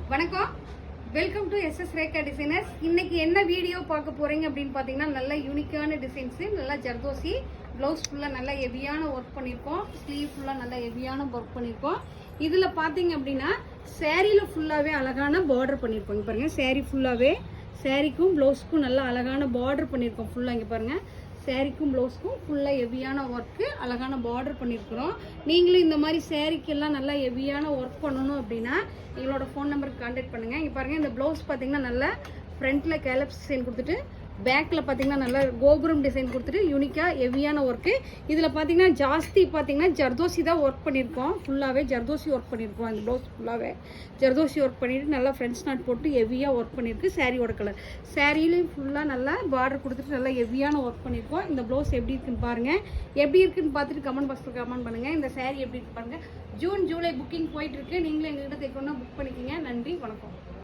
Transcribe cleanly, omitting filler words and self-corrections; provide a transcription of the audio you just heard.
வணக்கம், welcome to SS Rekha designers. இன்னைக்கு என்ன வீடியோ பார்க்க போறீங்க அப்படின்னு பார்த்தீங்கன்னா, நல்ல யூனிக்கான டிசைன்ஸ், நல்லா ஜர்தோசி ப்ளவுஸ் ஃபுல்லாக நல்லா ஹெவியான ஒர்க் பண்ணியிருக்கோம். ஸ்லீவ் ஃபுல்லாக நல்லா ஹெவியான ஒர்க் பண்ணியிருக்கோம். இதில் பார்த்தீங்க அப்படின்னா சேரீயில் ஃபுல்லாகவே அழகான பார்டர் பண்ணியிருக்கோம். இங்கே பாருங்கள், சேரீ ஃபுல்லாகவே சேரீக்கும் ப்ளவுஸுக்கும் நல்லா அழகான பார்டர் பண்ணியிருக்கோம். ஃபுல்லாக இங்கே பாருங்கள், சேரீக்கும் ப்ளவுஸ்க்கும் ஃபுல்லாக ஹெவியான ஒர்க்கு அழகான பார்டர் பண்ணியிருக்கிறோம். நீங்களும் இந்த மாதிரி சேரீக்கெல்லாம் நல்லா ஹெவியான ஒர்க் பண்ணணும் அப்படின்னா எங்களோட ஃபோன் நம்பருக்கு கான்டாக்ட் பண்ணுங்கள். இங்கே பாருங்கள், இந்த ப்ளவுஸ் பார்த்தீங்கன்னா நல்லா ஃப்ரண்ட்டில் கேலப்ஸ் டிசைன் கொடுத்துட்டு பேக்கில் பார்த்தீங்கன்னா நல்லா கோபுரம் டிசைன் கொடுத்துட்டு யூனிக்காக ஹெவியான ஒர்க்கு. இதில் பார்த்தீங்கன்னா ஜாஸ்தி பார்த்தீங்கன்னா ஜர்தோசி தான் ஒர்க் பண்ணியிருக்கோம். ஃபுல்லாகவே ஜர்தோசி ஒர்க் பண்ணியிருக்கோம். இந்த ப்ளவுஸ் ஃபுல்லாகவே ஜர்தோசி ஒர்க் பண்ணிவிட்டு நல்லா ஃப்ரெண்ட்ஸ் நாட் போட்டு ஹெவியாக ஒர்க் பண்ணியிருக்கு. சாரியோட கலர் சாரிலையும் ஃபுல்லாக நல்லா பார்டர் கொடுத்துட்டு நல்லா ஹெவியான ஒர்க் பண்ணியிருக்கோம். இந்த ப்ளவுஸ் எப்படி இருக்குன்னு பாருங்கள். எப்படி இருக்குன்னு பார்த்துட்டு கமெண்ட் பாக்ஸில் கமெண்ட் பண்ணுங்கள். இந்த சாரி எப்படி இருக்கு பாருங்கள். ஜூன் ஜூலை புக்கிங் போயிட்டுருக்கு. நீங்களும் எங்கள்கிட்ட தைக்கணும்னா புக் பண்ணிக்கிங்க. நன்றி, வணக்கம்.